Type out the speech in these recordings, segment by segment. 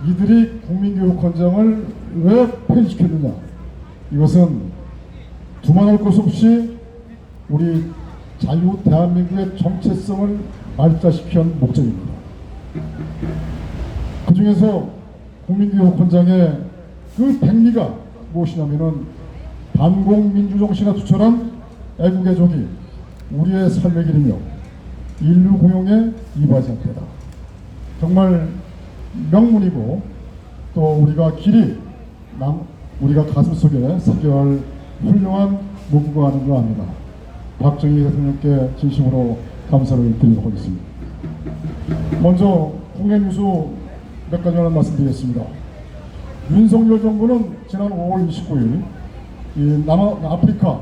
이들이 국민교육헌장을 왜 폐지시켰느냐? 이것은 두말할 것 없이 우리 자유 대한민국의 정체성을 말자시키 한 목적입니다. 그 중에서 국민교육헌장의 그 백미가 무엇이냐면은 반공민주정신에 투철한 애국애족이 우리의 삶의 길이며 인류 공용에 이바지 않대다. 정말 명문이고 또 우리가 길이 우리가 가슴속에 새겨야 할 훌륭한 문구가 아닌가 합니다. 박정희 대통령께 진심으로 감사를 드리도록 하겠습니다. 먼저 국내 뉴스 몇 가지만 말씀드리겠습니다. 윤석열 정부는 지난 5월 29일 남아프리카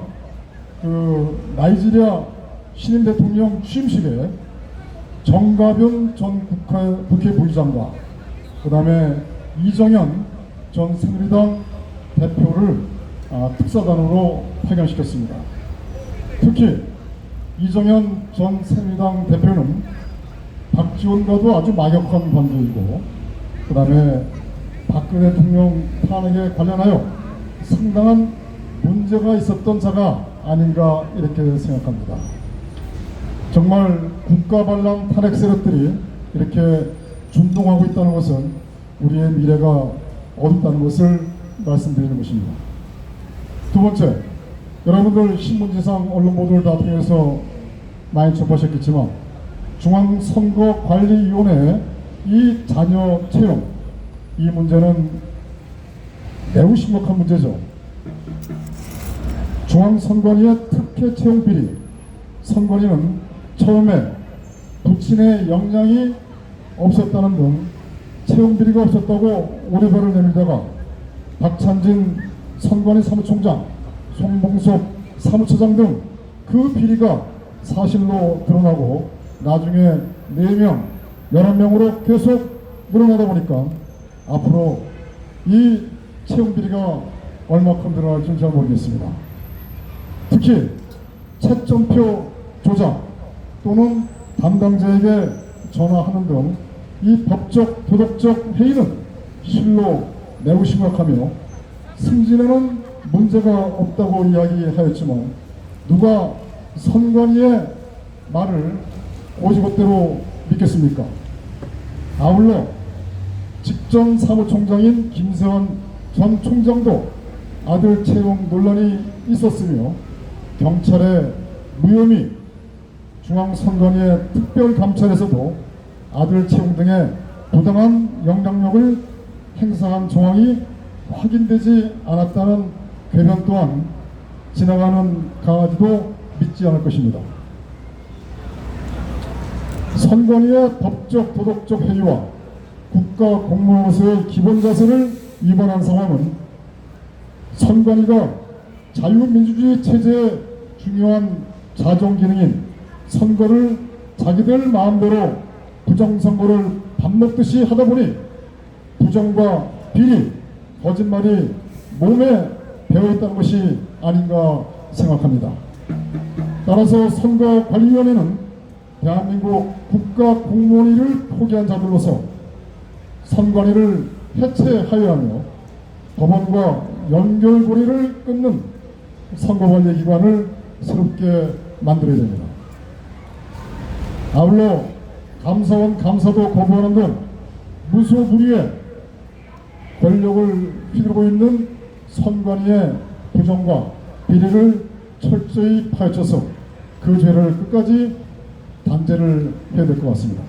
나이지리아 신임 대통령 취임식에 정가변 전 국회 부의장과 그 다음에 이정현 전 새누리당 대표를 특사단으로 파견시켰습니다. 특히 이정현 전 새누리당 대표는 박지원과도 아주 막역한 관계이고 그 다음에 박근혜 대통령 탄핵에 관련하여 상당한 문제가 있었던 자가 아닌가 이렇게 생각합니다. 정말 국가반란 탄핵 세력들이 이렇게 준동하고 있다는 것은 우리의 미래가 어둡다는 것을 말씀드리는 것입니다. 두 번째, 여러분들 신문지상 언론 보도를 다 통해서 많이 접하셨겠지만 중앙선거관리위원회 이 자녀 채용 이 문제는 매우 심각한 문제죠. 중앙선관위의 특혜 채용 비리, 선관위는 처음에 부친의 역량이 없었다는 등 채용 비리가 없었다고 오리발을 내밀다가 박찬진 선관위 사무총장, 송봉섭 사무처장 등 그 비리가 사실로 드러나고 나중에 4명, 11명으로 계속 늘어나다 보니까 앞으로 이 채용 비리가 얼마큼 드러날지는 잘 모르겠습니다. 특히 채점표 조작 또는 담당자에게 전화하는 등 이 법적 도덕적 해이는 실로 매우 심각하며 승진에는 문제가 없다고 이야기하였지만 누가 선관위의 말을 오지것대로 믿겠습니까? 아울러 직전 사무총장인 김세환 전 총장도 아들 채용 논란이 있었으며 경찰의 무혐의 중앙선관위의 특별감찰에서도 아들 채용 등의 부당한 영향력을 행사한 정황이 확인되지 않았다는 궤변 또한 지나가는 강아지도 믿지 않을 것입니다. 선관위의 법적 도덕적 해이와 국가 공무원으로서의 기본 자세를 위반한 상황은 선관위가 자유민주주의 체제의 중요한 자정 기능인 선거를 자기들 마음대로 부정선거를 밥 먹듯이 하다 보니 부정과 비리, 거짓말이 몸에 배어있다는 것이 아닌가 생각합니다. 따라서 선거관리위원회는 대한민국 국가공무원위를 포기한 자들로서 선관위를 해체하여야 하며 법원과 연결고리를 끊는 선거관리기관을 새롭게 만들어야 됩니다. 아울러 감사원 감사도 거부하는 등 무소불위의 권력을 휘두르고 있는 선관위의 부정과 비리를 철저히 파헤쳐서 그 죄를 끝까지 단죄를 해야 될 것 같습니다.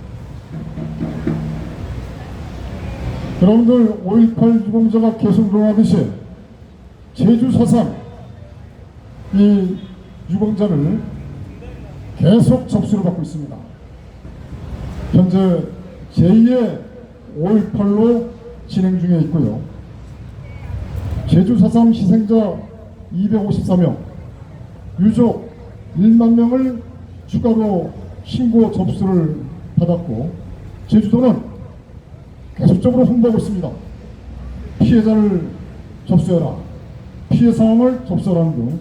여러분들 5.18 유공자가 계속 일어나듯이 제주 4.3 이 유공자를 계속 접수를 받고 있습니다. 현재 제2의 5.18로 진행 중에 있고요. 제주 4.3 희생자 254명, 유족 1만 명을 추가로 신고 접수를 받았고 제주도는 계속적으로 홍보하고 있습니다. 피해자를 접수해라, 피해 상황을 접수하라는 등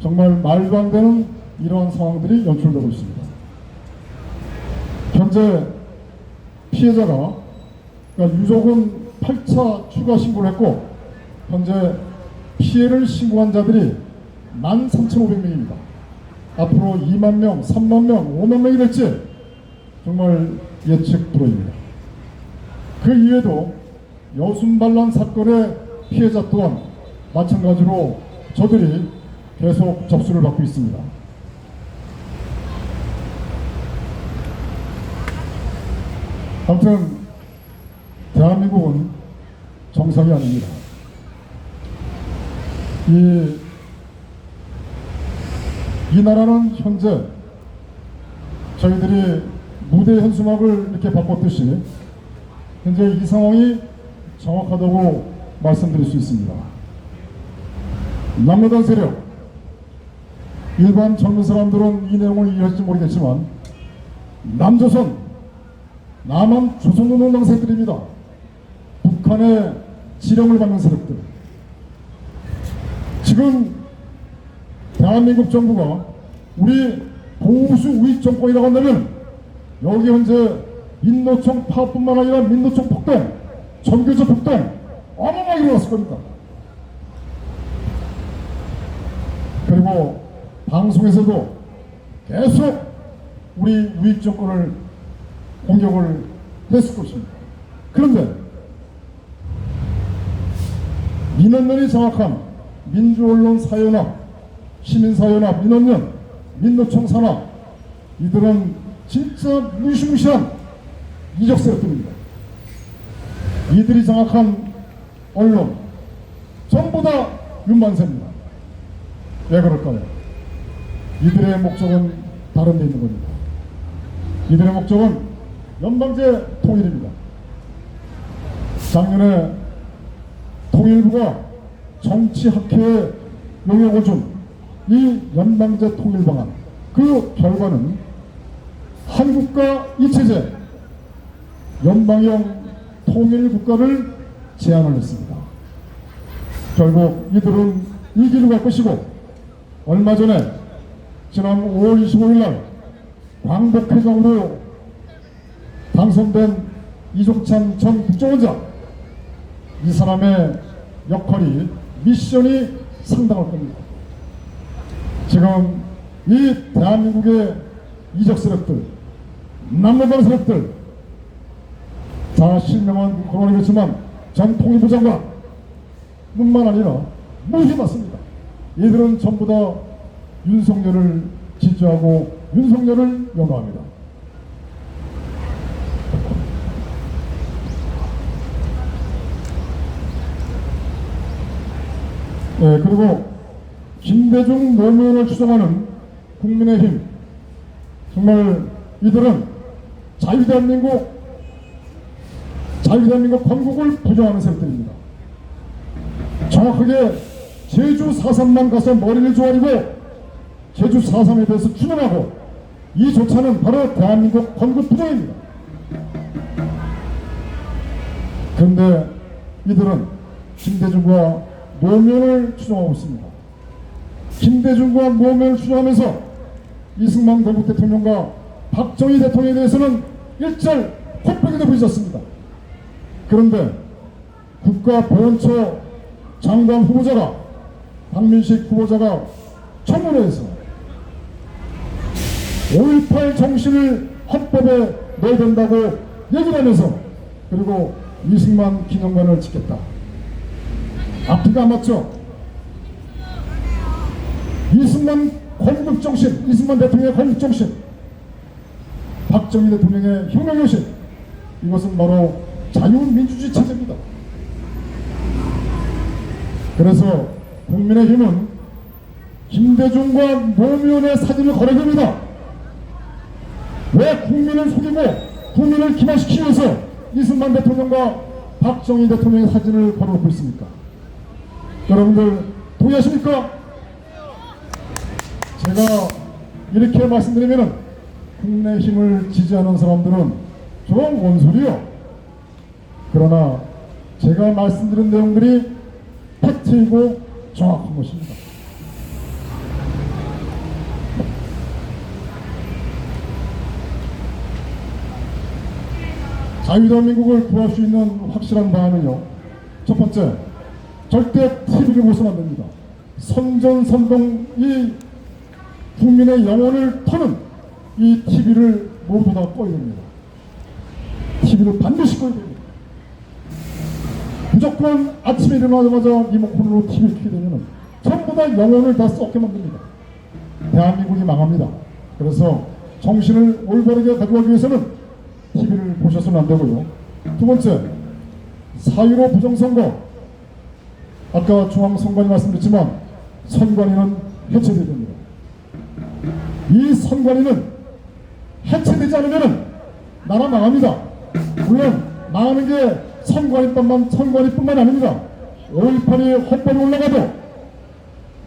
정말 말도 안 되는 이러한 상황들이 연출되고 있습니다. 현재 피해자가 그러니까 유족은 8차 추가 신고를 했고 현재 피해를 신고한 자들이 13,500명입니다. 앞으로 2만 명, 3만 명, 5만 명이 될지 정말 예측 불허입니다. 그 이외에도 여순반란 사건의 피해자 또한 마찬가지로 저들이 계속 접수를 받고 있습니다. 아무튼 대한민국은 정상이 아닙니다. 이 나라는 현재 저희들이 무대 현수막을 이렇게 바꿨듯이 현재 이 상황이 정확하다고 말씀드릴 수 있습니다. 남로당 세력, 일반 젊은 사람들은 이 내용을 이해할지 모르겠지만 남조선, 남한 조선노동당 세력들입니다. 북한의 지령을 받는 세력들. 지금 대한민국 정부가 우리 보수 우익 정권이라고 한다면 여기 현재 민노총 파업뿐만 아니라 민노총 폭동, 전교조 폭동 어마어마하게 일어났을 겁니다. 그리고 방송에서도 계속 우리 우익 정권을 공격을 했을 것입니다. 그런데 민원연이 정확한 민주언론 사연화, 시민사연화, 민원연, 민노총 산하 이들은 진짜 무시무시한 이적 세력들입니다. 이들이 장악한 언론 전부 다 윤만세입니다. 왜 그럴까요? 이들의 목적은 다른 데 있는 겁니다. 이들의 목적은 연방제 통일입니다. 작년에 통일부가 정치학회에 용역을 준 이 연방제 통일 방안, 그 결과는 한국과 이체제 연방형 통일국가를 제안을 했습니다. 결국 이들은 이 길을 갈 것이고 얼마 전에 지난 5월 25일 날 광복회장으로 당선된 이종찬 전 국정원장, 이 사람의 역할이 미션이 상당할 겁니다. 지금 이 대한민국의 이적 세력들, 남로당 세력들 다 실명은 거론하겠지만 전 통일부 장관 뿐만 아니라 무시 맞습니다. 이들은 전부 다 윤석열을 지지하고 윤석열을 연호합니다. 네, 그리고 김대중 노무현을 추종하는 국민의힘, 정말 이들은 자유대한민국 건국을 부정하는 세력들입니다. 정확하게 제주 4.3만 가서 머리를 조아리고 제주 4.3에 대해서 추정하고 이 조차는 바로 대한민국 건국 부정입니다. 그런데 이들은 김대중과 노무현을 추종하고 있습니다. 김대중과 노무현을 추종하면서 이승만 대북 대통령과 박정희 대통령에 대해서는 일절 콧배기도 부딪혔습니다. 그런데 국가보훈처 장관 후보자가, 박민식 후보자가 청문회에서 5.18 정신을 헌법에 넣어야 된다고 얘기를 하면서 그리고 이승만 기념관을 짓겠다. 앞뒤가 안 맞죠? 이승만 건국정신, 이승만 대통령의 건국정신, 박정희 대통령의 혁명정신, 이것은 바로 자유민주주의 체제입니다. 그래서 국민의힘은 김대중과 노무현의 사진을 걸어줍니다. 왜 국민을 속이고 국민을 기만시키기 위해서 이승만 대통령과 박정희 대통령의 사진을 걸어놓고 있습니까? 여러분들 동의하십니까? 제가 이렇게 말씀드리면 국민의힘을 지지하는 사람들은 좀 원소리요. 그러나 제가 말씀드린 내용들이 팩트이고 정확한 것입니다. 자유대한민국을 구할 수 있는 확실한 방안은요, 첫 번째, 절대 TV를 보서는 안 됩니다. 선전선동 이 국민의 영혼을 터는 이 TV를 모두 다 꺼야 됩니다. TV를 반드시 꺼야 됩니다. 무조건 아침에 일어나자마자 리모컨으로 TV를 켜게 되면 전부 다 영혼을 다 썩게 만듭니다. 대한민국이 망합니다. 그래서 정신을 올바르게 가져가기 위해서는 TV를 보셔서는 안 되고요. 두 번째, 4.15 부정선거. 아까 중앙선관위 말씀드렸지만 선관위는 해체돼야 됩니다. 이 선관위는 해체되지 않으면 나라 망합니다. 물론 망하는 게 선관위뿐만 아닙니다. 5.18이 헌법에 올라가도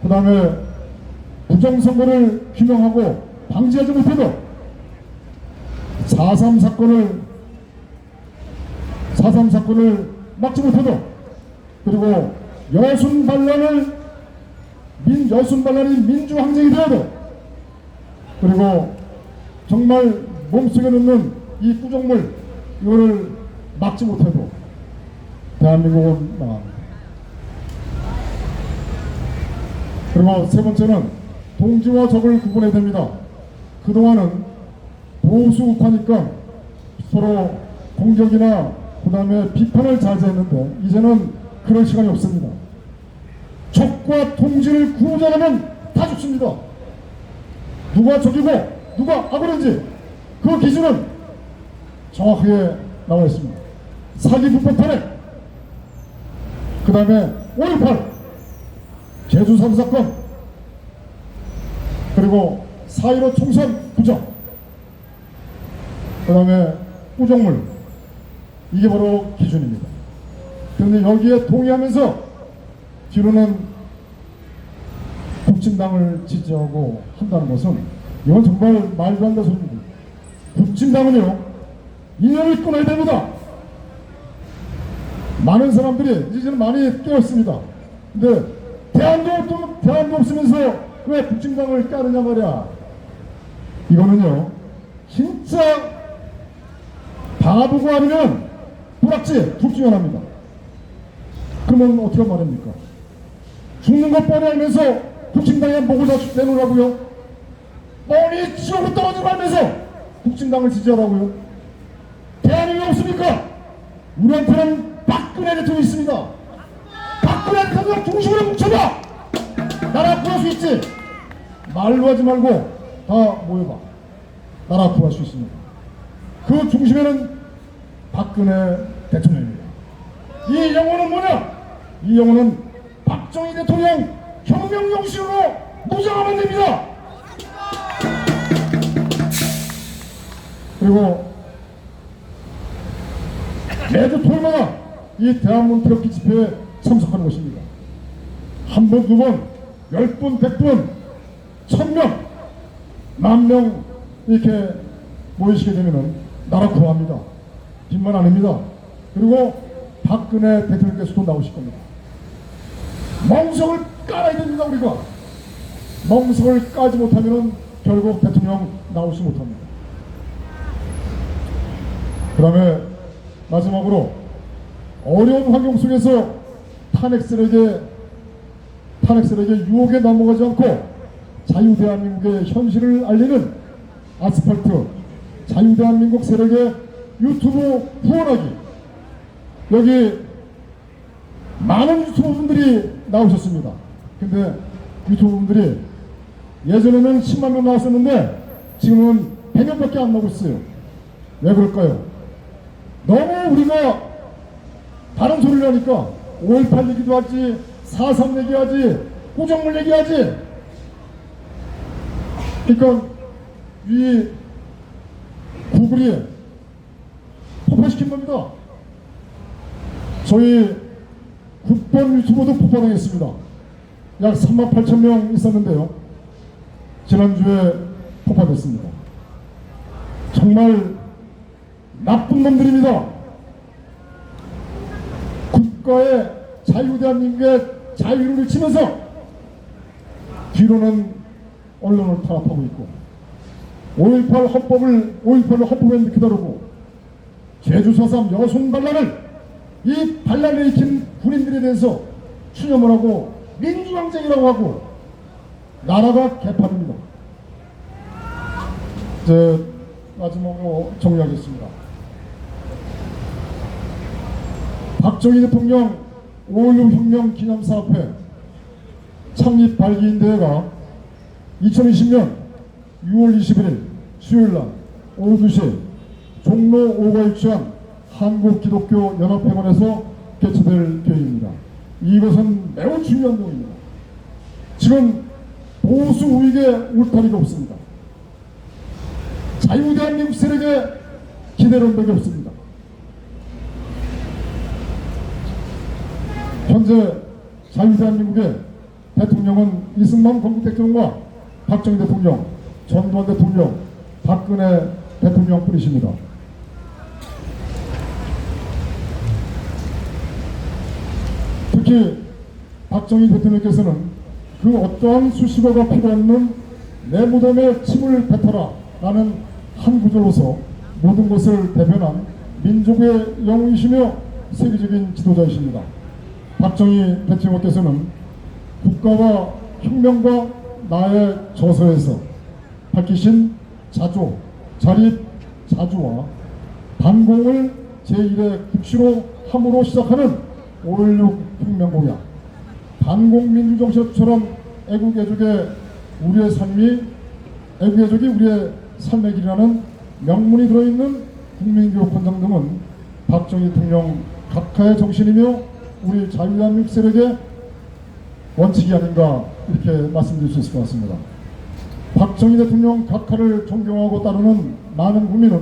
그 다음에 부정선거를 규명하고 방지하지 못해도 4.3 사건을 막지 못해도, 그리고 여순 반란이 민주항쟁이 되어도, 그리고 정말 몸속에 넣는 이 구정물 이거를 막지 못해도 대한민국은 망합니다. 그리고 세 번째는 동지와 적을 구분해야 됩니다. 그동안은 보수 우파니까 서로 공격이나 그 다음에 비판을 자제했는데 이제는 그럴 시간이 없습니다. 적과 동지를 구분하면 다 죽습니다. 누가 적이고 누가 악어인지 그 기준은 정확하게 나와 있습니다. 사기 불법 탄핵, 그 다음에 5.18 제주 3사건, 그리고 4.15 총선 부정, 그 다음에 우정물, 이게 바로 기준입니다. 그런데 여기에 동의하면서 뒤로는 국진당을 지지하고 한다는 것은 이건 정말 말도 안 되는 소리입니다. 국진당은요, 인연을 끊어야 됩니다. 많은 사람들이 이제는 많이 깨었습니다. 근데 대안도 없으면서 왜 국진당을 까느냐 말이야. 이거는요, 진짜 바보가 아니면 불악지 둘 중에 하나입니다. 그러면 어떻게 말입니까? 죽는 것 뻔히 알면서 국진당에 목을 다 내놓으라고요? 뻔히 지옥으로 떨어지고 알면서 국진당을 지지하라고요? 대안이 왜 없습니까? 우리한테는 박근혜 대통령이 있습니다. 박근혜 대통령 중심으로 뭉쳐봐! 나라 구할 수 있지? 말로 하지 말고 다 모여봐. 나라 구할 수 있습니다. 그 중심에는 박근혜 대통령입니다. 이 영혼은 뭐냐? 이 영혼은 박정희 대통령 혁명정신으로 무장하면 됩니다. 그리고 매주 토요일마다 이 대한민국 태극기 집회에 참석하는 것입니다. 한 번, 두 번, 10분, 100분, 1000명, 10,000명 이렇게 모이시게 되면 나라 구합니다. 빈말 아닙니다. 그리고 박근혜 대통령께서도 나오실 겁니다. 멍석을 깔아야 됩니다. 우리가 멍석을 까지 못하면 결국 대통령 나오지 못합니다. 그 다음에 마지막으로 어려운 환경 속에서 탄핵설에게 유혹에 넘어가지 않고 자유대한민국의 현실을 알리는 아스팔트 자유대한민국 세력의 유튜브 후원하기. 여기 많은 유튜버분들이 나오셨습니다. 근데 유튜버분들이 예전에는 10만 명 나왔었는데 지금은 100명밖에 안 나오고 있어요. 왜 그럴까요? 너무 우리가 다른 소리를 하니까 5.18 얘기도 하지, 4.3 얘기하지, 구정물 얘기하지. 그러니까 이 구글이 폭파시킨 겁니다. 저희 국번 유튜버도 폭파당했습니다. 약 38,000명 있었는데요, 지난주에 폭파됐습니다. 정말 나쁜 놈들입니다. 국가의 자유대한민국의 자유를 외치면서 뒤로는 언론을 탄압하고 있고 5.18을 헌법에 기다리고 제주 4.3 여순 반란을 이 반란을 일으킨 군인들에 대해서 추념을 하고 민주항쟁이라고 하고 나라가 개판입니다. 이제 마지막으로 정리하겠습니다. 박정희 대통령 5.16 혁명 기념사업회 창립 발기인대회가 2020년 6월 21일 수요일날 오후 2시 종로 5가에 위치한 한국기독교연합회관에서 개최될 계획입니다. 이것은 매우 중요한 내용입니다. 지금 보수 우익의 울타리가 없습니다. 자유대한민국 세력의 기대론밖에 없습니다. 현재 자유대한민국의 대통령은 이승만 건국 대통령과 박정희 대통령, 전두환 대통령, 박근혜 대통령뿐이십니다. 특히 박정희 대통령께서는 그 어떠한 수식어가 필요 없는 내 무덤에 침을 뱉어라 라는 한 구절로서 모든 것을 대변한 민족의 영웅이시며 세계적인 지도자이십니다. 박정희 대통령께서는 국가와 혁명과 나의 저서에서 밝히신 자조, 자립, 자주와 반공을 제1의 국시로 함으로 시작하는 5.16 혁명공약, 반공민주정신처럼 애국애족의 우리의 삶이 애국애족이 우리의 삶의 길이라는 명문이 들어있는 국민교육 헌장 등은 박정희 대통령 각하의 정신이며 우리 자유대한민국 세력의 원칙이 아닌가 이렇게 말씀드릴 수 있을 것 같습니다. 박정희 대통령 각하를 존경하고 따르는 많은 국민은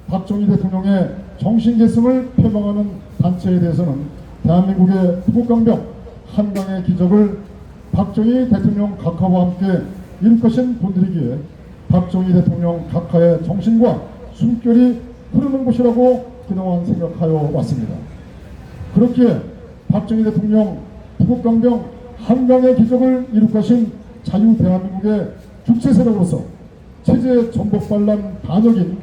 박정희 대통령의 정신계승을 표방하는 단체에 대해서는 대한민국의 부국강병 한강의 기적을 박정희 대통령 각하와 함께 이룰 것인 분들이기에 박정희 대통령 각하의 정신과 숨결이 흐르는 곳이라고 그동안 생각하여 왔습니다. 그렇기에 박정희 대통령 부국강병 한강의 기적을 이룰 것인 자유대한민국의 주체 세력으로서 체제 전복 반란 반역인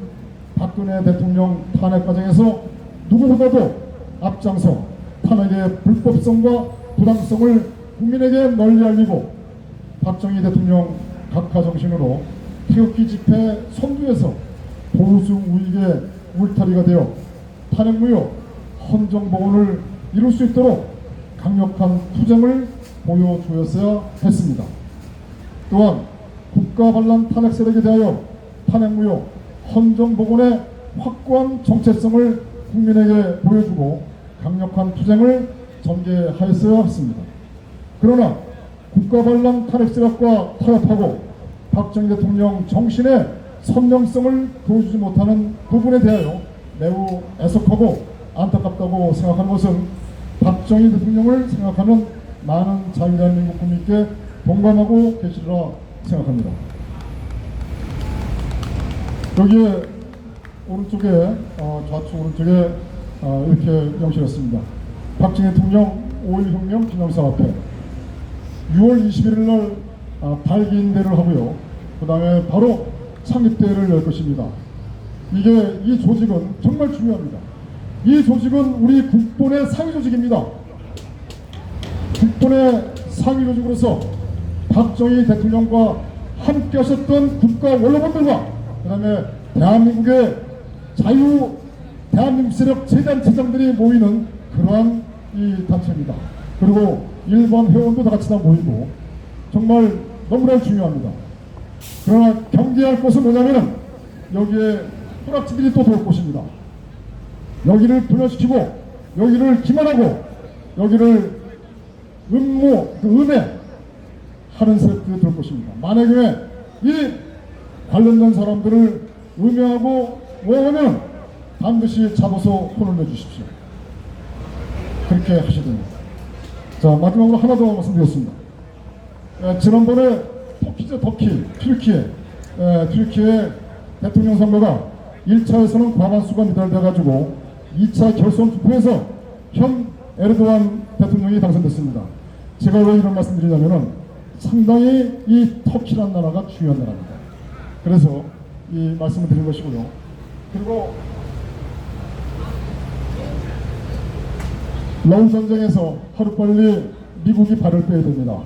박근혜 대통령 탄핵 과정에서 누구보다도 앞장서 탄핵의 불법성과 부당성을 국민에게 널리 알리고 박정희 대통령 각하 정신으로 태극기 집회 선두에서 보수 우익의 울타리가 되어 탄핵무효 헌정복원을 이룰 수 있도록 강력한 투쟁을 보여주었어야 했습니다. 또한 국가반란 탄핵 세력에 대하여 탄핵무효 헌정복원의 확고한 정체성을 국민에게 보여주고 강력한 투쟁을 전개하였어야 했습니다. 그러나 국가반란 탄핵 세력과 타협하고 박정희 대통령 정신의 선명성을 보여주지 못하는 부분에 대하여 매우 애석하고 안타깝다고 생각하는 것은 박정희 대통령을 생각하는 많은 자유대한민국 국민께 동감하고 계시리라 생각합니다. 여기에 오른쪽에 좌측 오른쪽에 이렇게 명시했습니다. 박정희 대통령 5.16 혁명 기념사업회 6월 21일 날 발기인대를 하고요. 그 다음에 바로 창립대회를 열 것입니다. 이 조직은 정말 중요합니다. 이 조직은 우리 국본의 상위 조직입니다. 국본의 상위 조직으로서 박정희 대통령과 함께 하셨던 국가 원로분들과 그 다음에 대한민국의 대한민국 세력 재단체장들이 모이는 그러한 이 단체입니다. 그리고 일반 회원도 다 같이 다 모이고 정말 너무나 중요합니다. 그러나 경계할 것은 뭐냐면은 여기에 뿌락지들이 또 돌 것입니다. 여기를 분열시키고 여기를 기만하고 여기를 음해 하는 세력들이 들 것입니다. 만약에 이 관련된 사람들을 음해하고 뭐하면 반드시 잡아서 혼을 내주십시오. 그렇게 하셔야 됩니다. 자, 마지막으로 하나 더 말씀드리겠습니다. 지난번에 터키, 튀르키예 대통령 선거가 1차에서는 과반수가 미달돼가지고 2차 결선 투표에서 현 에르도안 대통령이 당선됐습니다. 제가 왜 이런 말씀 드리냐면은 상당히 이 터키란 나라가 중요한 나라입니다. 그래서 이 말씀을 드린 것이고요. 그리고 러우 전쟁에서 하루빨리 미국이 발을 빼야 됩니다.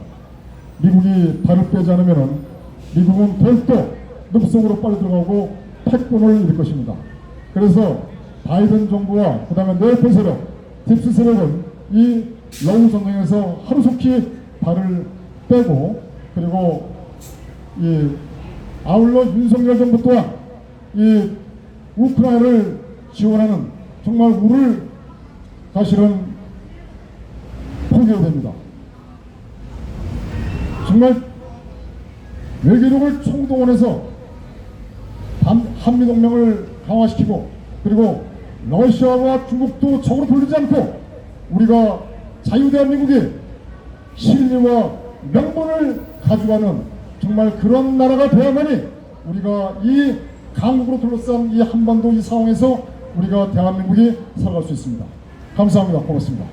미국이 발을 빼지 않으면 미국은 더욱더 늪속으로 빨리 들어가고 패권을 잃을 것입니다. 그래서 바이든 정부와 그 다음에 네오콘 세력, 딥스 세력은 이 러우 전쟁에서 하루속히 발을 빼고, 그리고 아울러 윤석열 정부 또한 이 우크라이나를 지원하는 정말 우를 사실은 포기해야 됩니다. 정말 외교력을 총동원해서 한미동맹을 강화시키고, 그리고 러시아와 중국도 적으로 돌리지 않고 우리가 자유대한민국이 신리와 명분을 가져가는 정말 그런 나라가 되어야만이 우리가 이 강국으로 둘러싼 이 한반도 이 상황에서 우리가 대한민국이 살아갈 수 있습니다. 감사합니다. 고맙습니다.